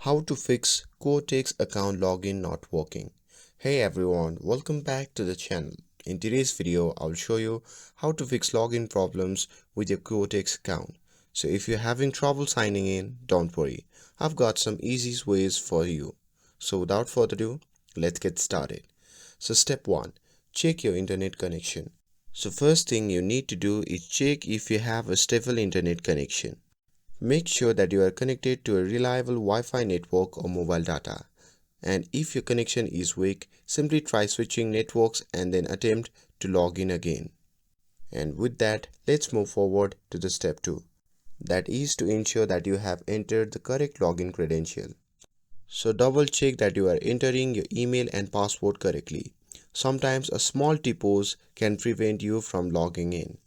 How to fix Quotex account login not working. Hey everyone, welcome back to the channel. In today's video, I'll show you how to fix login problems with your Quotex account. So if you're having trouble signing in, don't worry. I've got some easy ways for you. So without further ado, let's get started. So step 1. Check your internet connection. So first thing you need to do is check if you have a stable internet connection. Make sure that you are connected to a reliable Wi-Fi network or mobile data. And if your connection is weak, simply try switching networks and then attempt to log in again. And with that, let's move forward to the step 2. That is to ensure that you have entered the correct login credential. So double check that you are entering your email and password correctly. Sometimes a small typos can prevent you from logging in.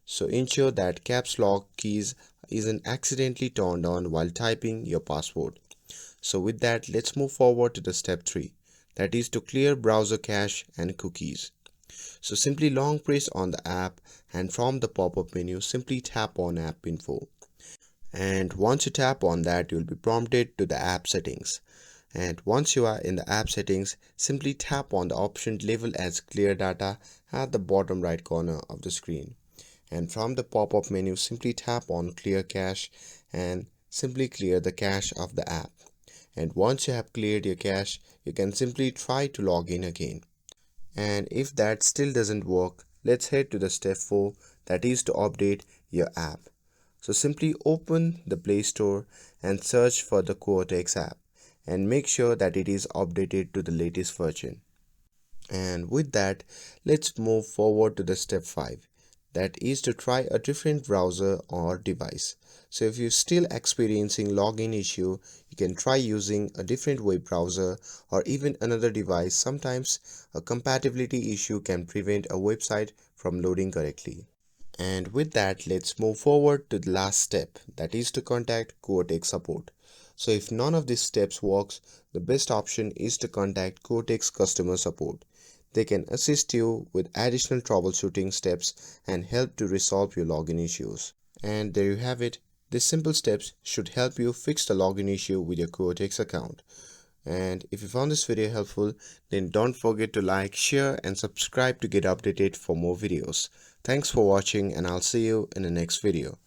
So ensure that caps lock keys isn't accidentally turned on while typing your password. So with that, let's move forward to the step 3. That is to clear browser cache and cookies. So simply long press on the app and from the pop-up menu simply tap on app info. And once you tap on that, you'll be prompted to the app settings. And once you are in the app settings, simply tap on the option labeled as clear data at the bottom right corner of the screen. And from the pop-up menu, simply tap on clear cache and simply clear the cache of the app. And once you have cleared your cache, you can simply try to log in again. And if that still doesn't work, let's head to the step 4, that is to update your app. So simply open the Play Store and search for the Quotex app and make sure that it is updated to the latest version. And with that, let's move forward to the step 5. That is to try a different browser or device. So if you're still experiencing login issue, you can try using a different web browser or even another device. Sometimes a compatibility issue can prevent a website from loading correctly. And with that, let's move forward to the last step, that is to contact Quotex support. So if none of these steps works, the best option is to contact Quotex customer support. They can assist you with additional troubleshooting steps and help to resolve your login issues. And there you have it. These simple steps should help you fix the login issue with your Quotex account. And if you found this video helpful, then don't forget to like, share and subscribe to get updated for more videos. Thanks for watching and I'll see you in the next video.